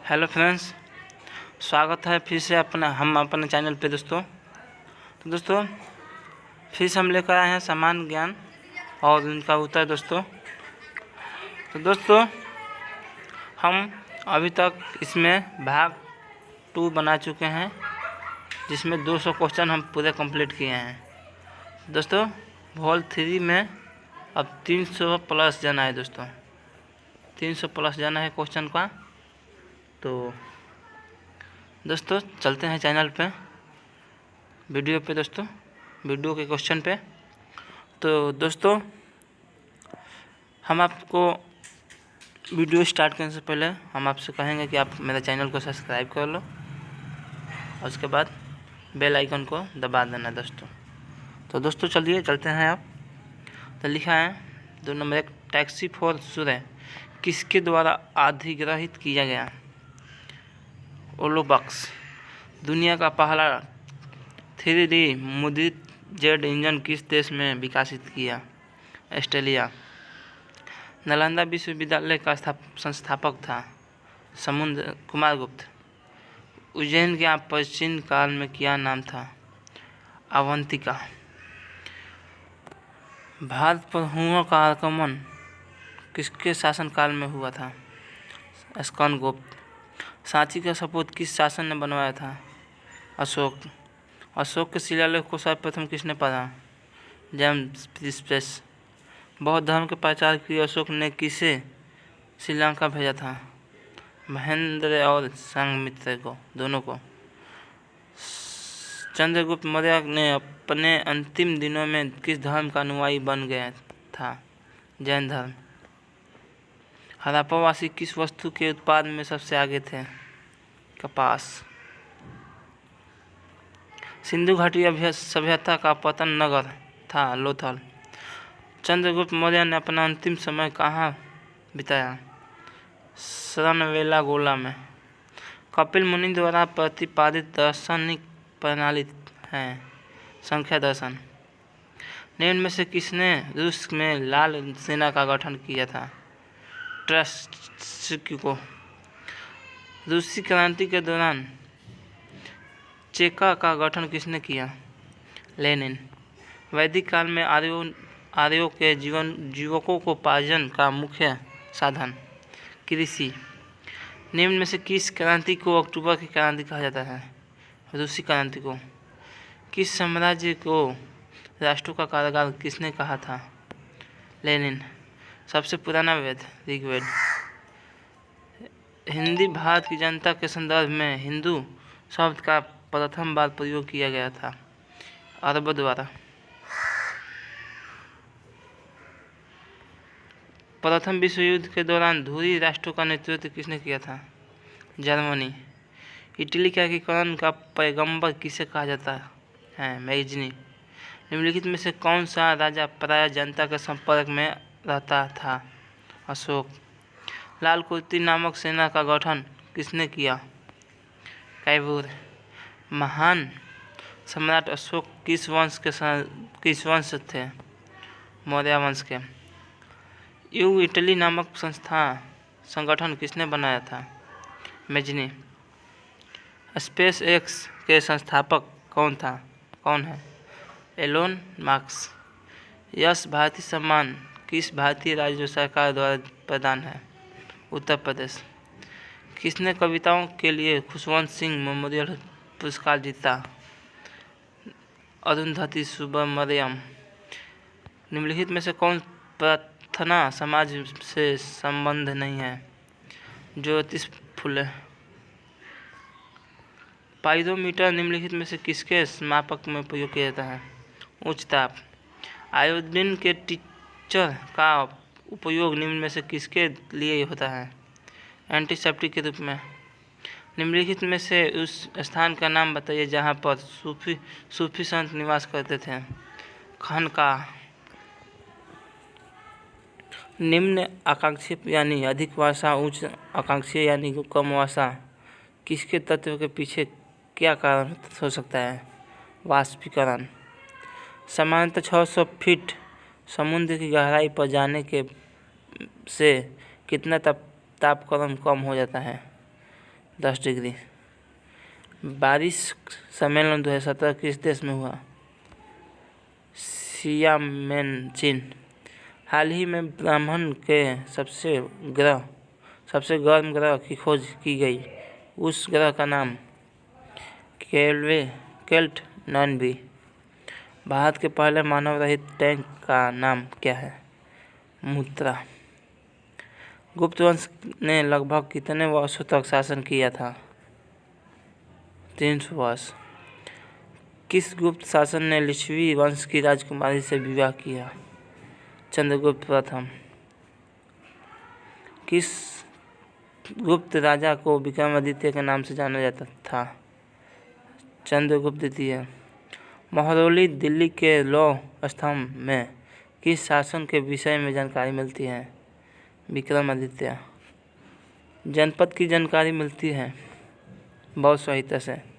Hello friends, स्वागत है फिर से अपने चैनल पे दोस्तों। तो दोस्तों फिर से हम लेकर आए हैं समान ज्ञान और उनका उत्तर दोस्तों। तो दोस्तों हम अभी तक इसमें भाग 2 बना चुके हैं, जिसमें 200 क्वेश्चन हम पूरे कंप्लीट किए हैं दोस्तों। वॉल 3 में अब 300 प्लस जाना है दोस्तों, 300 प्लस जाना है क्वेश्चन का। तो दोस्तों चलते हैं चैनल पे, वीडियो पे दोस्तों, वीडियो के क्वेश्चन पे। तो दोस्तों हम आपको वीडियो स्टार्ट करने से पहले हम आपसे कहेंगे कि आप मेरे चैनल को सब्सक्राइब कर लो और उसके बाद बेल आइकन को दबा देना दोस्तों। तो दोस्तों चलिए चलते हैं। आप तो लिखा है 2 नंबर 1, टैक्सी फॉर सूर्य किसके द्वारा अधिग्रहित किया गया? ओलोबक्स। दुनिया का पहला 3D मुद्रित जेट इंजन किस देश में विकसित किया? ऑस्ट्रेलिया। नालंदा विश्वविद्यालय का संस्थापक था समुद्र कुमारगुप्त। उज्जैन के प्राचीन काल में क्या नाम था? अवंतिका। भारत पर हुओं का आक्रमण किसके शासनकाल में हुआ था? स्कंदगुप्त। सांची का सपूत किस शासक ने बनवाया था? अशोक। अशोक के शिलालेख को सर्वप्रथम किसने पढ़ा? जेम्स। बौद्ध धर्म के प्रचार के लिए अशोक ने किसे श्रीलंका भेजा था? महेंद्र और संघमित्र को, दोनों को। चंद्रगुप्त मौर्य ने अपने अंतिम दिनों में किस धर्म का अनुयायी बन गया था? जैन धर्म। हड़प्पावासी किस वस्तु के उत्पादन में सबसे आगे थे? कपास। सिंधु घाटी सभ्यता का पतन नगर था लोथल। चंद्रगुप्त मौर्य ने अपना अंतिम समय कहाँ बिताया? श्रवणबेलागोला में। कपिल मुनि द्वारा प्रतिपादित दार्शनिक प्रणाली है संख्या दर्शन। निम्न में से किसने रूस में लाल सेना का गठन किया था? ट्रॉट्स्की को। रूसी क्रांति के दौरान चेका का गठन किसने किया? लेनिन। वैदिक काल में आर्यों के जीवकों को पार्जन का मुख्य साधन कृषि। निम्न में से किस क्रांति को अक्टूबर की क्रांति कहा जाता है? रूसी क्रांति को। किस साम्राज्य को राष्ट्रों का कारागार किसने कहा था? लेनिन। सबसे पुराना वेद ऋग्वेद। हिंदी भारत की जनता के संदर्भ में हिंदू शब्द का प्रथम बार प्रयोग किया गया था अरबों द्वारा। प्रथम विश्व युद्ध के दौरान ध्रुवीय राष्ट्रों का नेतृत्व किसने किया था? जर्मनी। इटली के एकीकरण का पैगंबर किसे कहा जाता है? मैगजीनी। निम्नलिखित में से कौन सा राजा प्रायः जनता के संपर्क में रहता था? अशोक। लाल कुर्ती नामक सेना का गठन किसने किया? कैमूर। महान सम्राट अशोक किस वंश थे? मौर्य वंश के। युग इटली नामक संगठन किसने बनाया था? मैगजीनी। स्पेस एक्स के संस्थापक कौन है? Elon marks. यश भारतीय सम्मान किस भारतीय राज्य सरकार द्वारा प्रदान है? उत्तर प्रदेश। किसने कविताओं के लिए खुशवंत सिंह मेमोरियल पुरस्कार जीता? अरुंधति सुब्रमण्यम। निम्नलिखित में से कौन प्रार्थना समाज से संबंध नहीं है? ज्योतिष फुले। पाइरोमीटर निम्नलिखित में से किसके मापक में प्रयोग किया जाता है? उच्च ताप। आयोडीन के टीचर का उपयोग निम्न में से किसके लिए होता है? एंटीसेप्टिक के रूप में। निम्नलिखित में से उस स्थान का नाम बताइए जहाँ पर सूफी संत निवास करते थे? खानकाह। निम्न आकांक्षी यानी अधिक वर्षा, उच्च आकांक्षी यानी कम वर्षा किसके तत्व के पीछे क्या कारण हो सकता है? वाष्पीकरण। सामान्यतः 600 फीट समुद्र की गहराई पर जाने के से कितना तापक्रम कम हो जाता है? 10 डिग्री। बारिश सम्मेलन 2017 किस देश में हुआ? शियामेन, चीन। हाल ही में ब्रह्मांड के सबसे गर्म ग्रह की खोज की गई, उस ग्रह का नाम? केल्ट 9b। भारत के पहले मानव रहित टैंक का नाम क्या है? मुत्रा। गुप्त वंश ने लगभग कितने वर्षों तक शासन किया था? 300 वर्ष। किस गुप्त शासक ने लिच्छवी वंश की राजकुमारी से विवाह किया? चंद्रगुप्त प्रथम। किस गुप्त राजा को विक्रमादित्य के नाम से जाना जाता था? चंद्रगुप्त द्वितीय। महरौली, दिल्ली के लौह स्तंभ में किस शासक के विषय में जानकारी मिलती है? विक्रमादित्य। जनपद की जानकारी मिलती है बहुत संहिता से।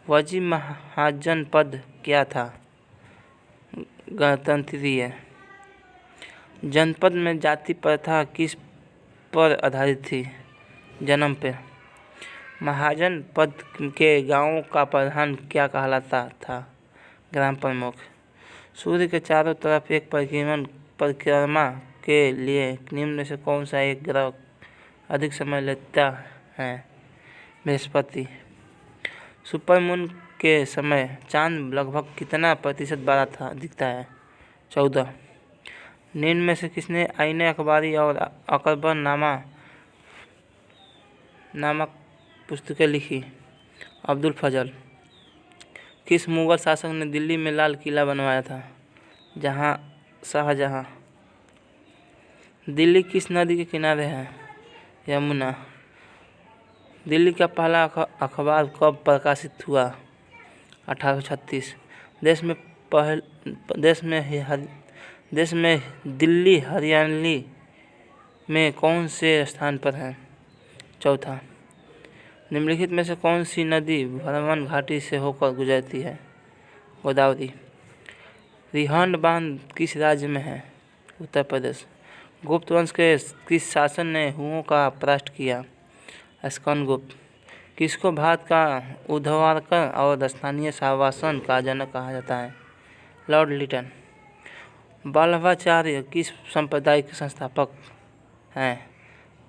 वजी महाजन पद क्या था? गणतंत्रीय। जनपद में जाति प्रथा किस पर आधारित थी? जन्म पे। महाजन पद के गांवों का प्रधान क्या कहलाता था? ग्राम प्रमुख। सूर्य के चारों तरफ एक परिक्रमा के लिए निम्न में से कौन सा एक ग्रह अधिक समय लेता है? बृहस्पति। सुपरमून के समय चांद लगभग कितना प्रतिशत बड़ा दिखता है? 14। निम्न में से किसने आईने अखबारी और अकबर नामक पुस्तकें लिखी? अब्दुल फजल। किस मुगल शासक ने दिल्ली में लाल किला बनवाया था? शाहजहां। दिल्ली किस नदी के किनारे है? यमुना। दिल्ली का पहला अखबार कब प्रकाशित हुआ? 1836। देश में दिल्ली हरियाणा में कौन से स्थान पर है? चौथा। निम्नलिखित में से कौन सी नदी भरमन घाटी से होकर गुजरती है? गोदावरी। रिहंड बांध किस राज्य में है? उत्तर प्रदेश। गुप्त वंश के किस शासक ने हुओं का परास्त किया? स्कंदगुप्त। किसको भारत का ऊर्ध्वाधर और स्थानीय शासन का जनक कहा जाता है? लॉर्ड लिटन। वल्लभाचार्य किस संप्रदाय के संस्थापक हैं?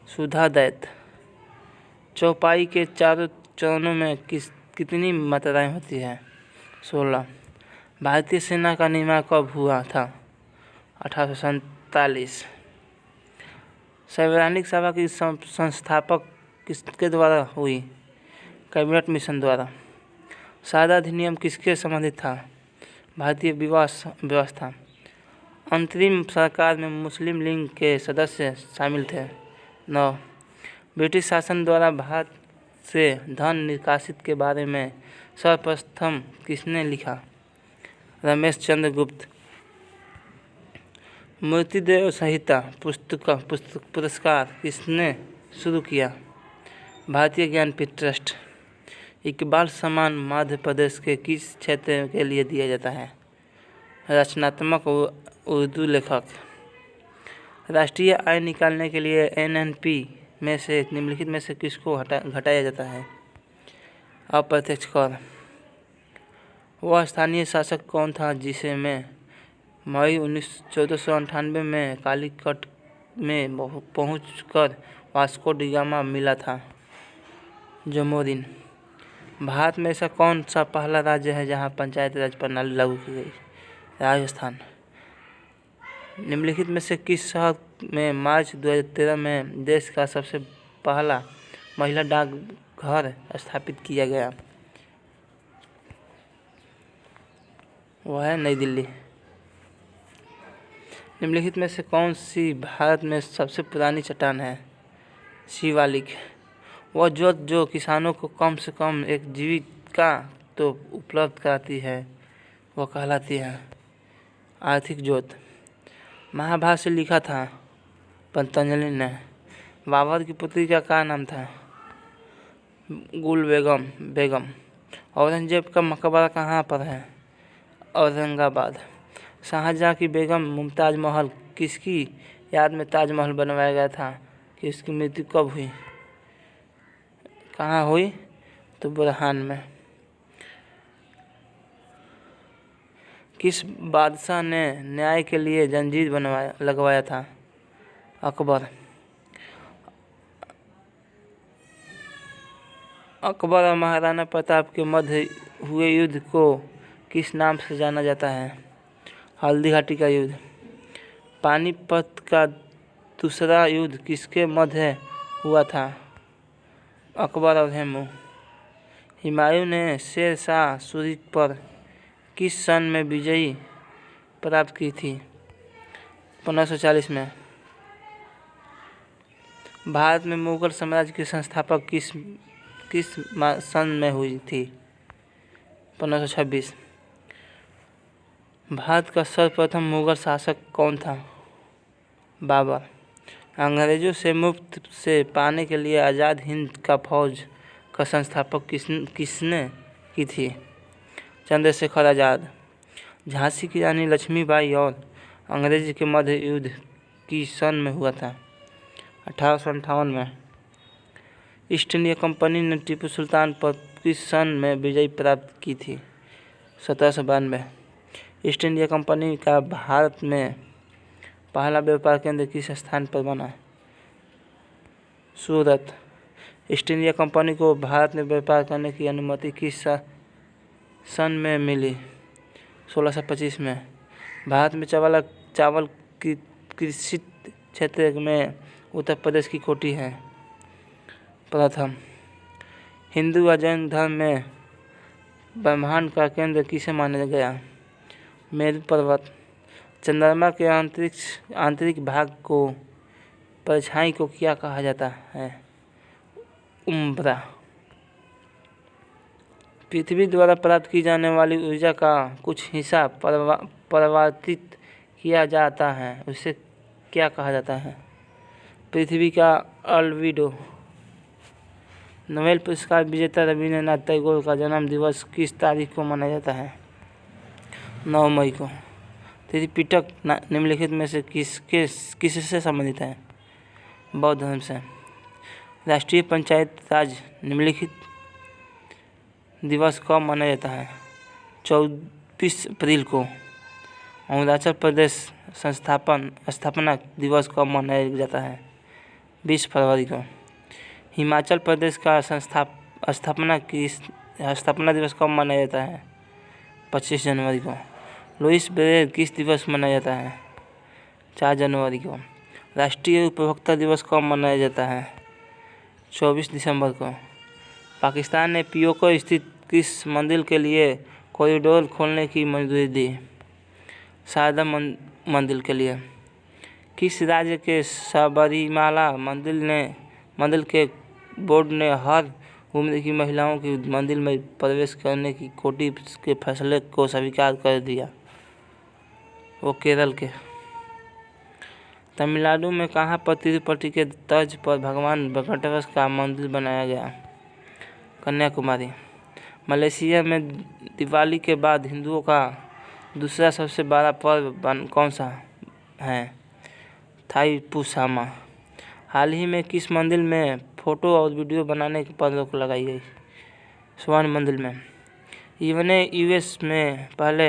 शुद्धाद्वैत। चौपाई के चारों चरणों में कितनी मात्राएं होती है? 16। भारतीय सेना का निर्माण कब हुआ था? 1847। संवैधानिक सभा की संस्थापक किसके द्वारा हुई? कैबिनेट मिशन द्वारा। सादा अधिनियम किसके संबंधित था? भारतीय विवाह व्यवस्था। अंतरिम सरकार में मुस्लिम लीग के सदस्य शामिल थे। 9। ब्रिटिश शासन द्वारा भारत से धन निकासित के बारे में सर्वप्रथम किसने लिखा? रमेश चंद्र गुप्त। मूर्तिदेव संहिता पुरस्कार किसने शुरू किया? भारतीय ज्ञानपीठ ट्रस्ट। इकबाल सम्मान मध्य प्रदेश के किस क्षेत्र के लिए दिया जाता है? रचनात्मक उर्दू लेखक। राष्ट्रीय आय निकालने के लिए एनएनपी में से निम्नलिखित में से किसको घटाया जाता है? अप्रत्यक्ष कर। वह स्थानीय शासक कौन था जिसे मई 1498 में कालीकट में पहुंचकर वास्को डी गामा मिला था? जमोरिन। भारत में ऐसा कौन सा पहला राज्य है जहां पंचायती राज प्रणाली लागू की गई? राजस्थान। निम्नलिखित में से किस शहर में मार्च 2013 में देश का सबसे पहला महिला डाकघर स्थापित किया गया? वह है नई दिल्ली। निम्नलिखित में से कौन सी भारत में सबसे पुरानी चट्टान है? शिवालिक। वह जोत जो किसानों को कम से कम एक जीविका तो उपलब्ध कराती है वह कहलाती है आर्थिक जोत। महाभारत से लिखा था पतंजलि ने। बाबर की पुत्री का क्या नाम था? गुल बेगम। औरंगजेब का मकबरा कहाँ पर है? औरंगाबाद। शाहजहाँ की बेगम मुमताज महल किसकी याद में ताजमहल बनवाया गया था कि उसकी मृत्यु कब हुई? कहाँ हुई? तो बुरहान में। किस बादशाह ने न्याय के लिए जंजीर लगवाया था? अकबर। अकबर और महाराणा प्रताप के मध्य हुए युद्ध को किस नाम से जाना जाता है? हल्दी घाटी का युद्ध। पानीपत का दूसरा युद्ध किसके मध्य हुआ था? अकबर और हेमू। हुमायूं ने शेर शाह सूरी पर किस सन में विजय प्राप्त की थी? 1540 में। भारत में मुगल साम्राज्य की स्थापना किस सन में हुई थी? 1526। भारत का सर्वप्रथम मुगल शासक कौन था? बाबर। अंग्रेजों से मुक्त से पाने के लिए आज़ाद हिंद का फौज का संस्थापक किसने की थी? चंद्रशेखर आज़ाद। झांसी की रानी लक्ष्मीबाई और अंग्रेज के मध्य युद्ध किस सन में हुआ था? 1858 में। ईस्ट इंडिया कंपनी ने टीपू सुल्तान पर किस सन में विजय प्राप्त की थी? 1792। ईस्ट इंडिया कंपनी का भारत में पहला व्यापार केंद्र किस स्थान पर बना? सूरत। ईस्ट इंडिया कंपनी को भारत में व्यापार करने की अनुमति किस सन में मिली? 1625 में। भारत में चावल की कृषि क्षेत्र में उत्तर प्रदेश की कोटि है। प्रथम। हिंदू व जैन धर्म में ब्रह्मांड का केंद्र किसे माना गया? मेरू पर्वत। चंद्रमा के आंतरिक भाग को परछाई को क्या कहा जाता है? उम्ब्रा। पृथ्वी द्वारा प्राप्त की जाने वाली ऊर्जा का कुछ हिस्सा परावर्तित किया जाता है, उसे क्या कहा जाता है? पृथ्वी का अल्बिडो। नोबेल पुरस्कार विजेता रविंद्रनाथ टैगोर का जन्म दिवस किस तारीख को मनाया जाता है? 9 मई को। त्रिपिटक निम्नलिखित में से किससे संबंधित है? बौद्ध धर्म से। राष्ट्रीय पंचायत राज निम्नलिखित दिवस कब मनाया जाता है? 24 अप्रैल को। अरुणाचल प्रदेश स्थापना दिवस कब मनाया जाता है? 20 फरवरी को। हिमाचल प्रदेश का स्थापना दिवस कब मनाया जाता है? 25 जनवरी को। लुईस ब्रेल किस दिवस मनाया जाता है? 4 जनवरी को। राष्ट्रीय उपभोक्ता दिवस कब मनाया जाता है? 24 दिसंबर को। पाकिस्तान ने पीओके स्थित किस मंदिर के लिए कॉरिडोर खोलने की मंजूरी दी? शारदा मंदिर के लिए। किस राज्य के सबरीमाला मंदिर के बोर्ड ने हर उम्र की महिलाओं की मंदिर में प्रवेश करने की कोर्ट के फैसले को स्वीकार कर दिया? वो केरल के। तमिलनाडु में कहाँ पर तिरुपति के तर्ज पर भगवान वेंकटेश्वर का मंदिर बनाया गया? कन्याकुमारी। मलेशिया में दिवाली के बाद हिंदुओं का दूसरा सबसे बड़ा पर्व कौन सा है? थाईपुसामा। हाल ही में किस मंदिर में फोटो और वीडियो बनाने पर रोक लगाई गई? स्वर्ण मंदिर में। इन्होंने यूएस में पहले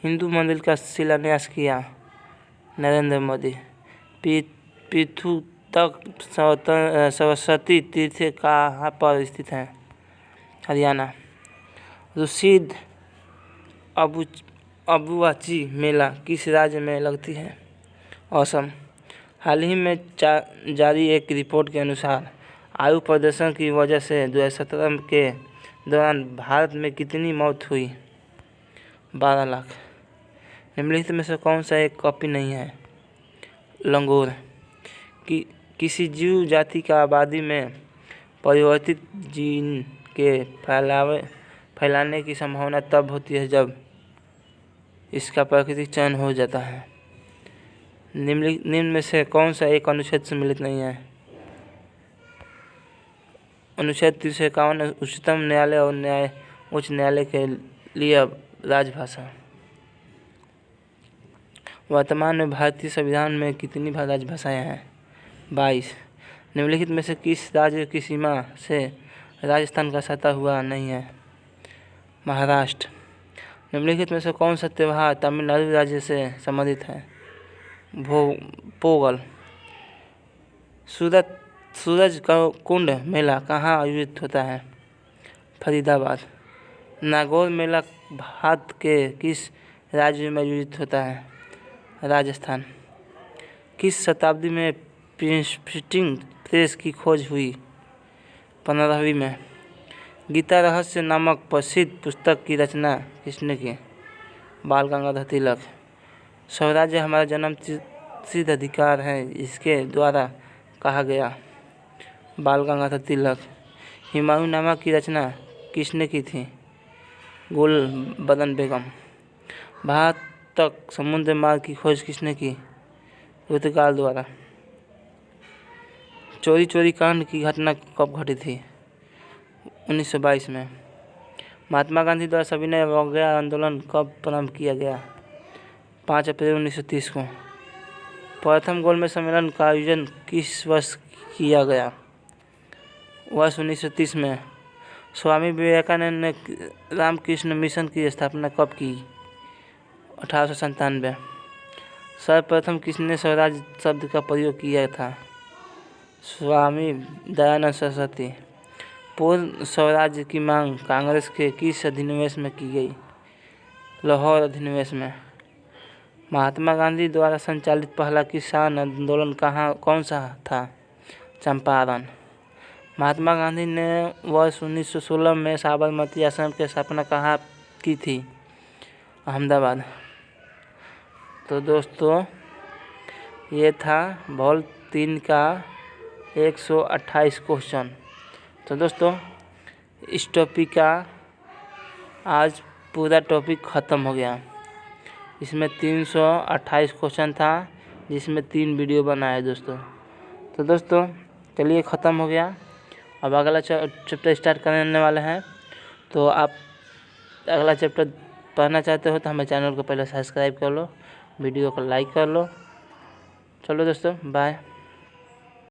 हिंदू मंदिर का शिलान्यास किया? नरेंद्र मोदी। पृथु तक सरस्वती तीर्थ कहाँ पर स्थित है? हरियाणा। रशीद अबुआची मेला किस राज्य में लगती है? असम। हाल ही में जारी एक रिपोर्ट के अनुसार आयु प्रदर्शन की वजह से 2017 के दौरान भारत में कितनी मौत हुई? 12 लाख। निम्नलिखित में से कौन सा एक कॉपी नहीं है? लंगूर। किसी जीव जाति का आबादी में परिवर्तित जीन के फैलाने की संभावना तब होती है जब इसका प्राकृतिक चयन हो जाता है। निम्न में से कौन सा एक अनुच्छेद सम्मिलित नहीं है? अनुच्छेद 351 उच्चतम न्यायालय और उच्च न्यायालय के लिए राजभाषा। वर्तमान में भारतीय संविधान में कितनी राजभाषाएं हैं? 22। निम्नलिखित में से किस राज्य की सीमा से राजस्थान का सटा हुआ नहीं है। महाराष्ट्र। निम्नलिखित में से कौन सा त्यौहार तमिलनाडु राज्य से संबंधित है? पोंगल। सूरज का कुंड मेला कहाँ आयोजित होता है? फरीदाबाद। नागौर मेला भारत के किस राज्य में आयोजित होता है? राजस्थान। किस शताब्दी में प्रिंटिंग प्रेस की खोज हुई? 15वीं में। गीता रहस्य नामक प्रसिद्ध पुस्तक की रचना किसने की? बाल गंगाधर तिलक। स्वराज्य हमारा जन्म सिद्ध अधिकार है, इसके द्वारा कहा गया? बाल गंगाधर तिलक। हुमायूंनामा की रचना किसने की थी? गुलबदन बेगम। भारत तक समुद्र मार्ग की खोज किसने की? रुद्रकाल द्वारा। चोरी कांड की घटना कब घटी थी? 1922 में। महात्मा गांधी द्वारा सविनय अवज्ञा आंदोलन कब प्रारंभ किया गया? 5 अप्रैल 1930 को। प्रथम गोलमेज सम्मेलन का आयोजन किस वर्ष किया गया? वर्ष 1930 में। स्वामी विवेकानंद ने रामकृष्ण मिशन की स्थापना कब की? 1897। सर्वप्रथम किसने स्वराज शब्द का प्रयोग किया था? स्वामी दयानंद सरस्वती। पूर्ण स्वराज्य की मांग कांग्रेस के किस अधिनिवेश में की गई? लाहौर अधिनिवेश में। महात्मा गांधी द्वारा संचालित पहला किसान आंदोलन कौन सा था? चंपारण। महात्मा गांधी ने वर्ष 1916 में साबरमती आश्रम की स्थापना कहाँ की थी? अहमदाबाद। तो दोस्तों ये था भूगोल 3 का 128 क्वेश्चन। तो दोस्तों इस टॉपिक का आज पूरा टॉपिक ख़त्म हो गया। इसमें 328 क्वेश्चन था, जिसमें 3 वीडियो बनाए दोस्तों। तो दोस्तों चलिए ख़त्म हो गया। अब अगला चैप्टर स्टार्ट करने वाले हैं। तो आप अगला चैप्टर पढ़ना चाहते हो तो हमारे चैनल को पहले सब्सक्राइब कर लो, वीडियो को लाइक कर लो। चलो दोस्तों बाय।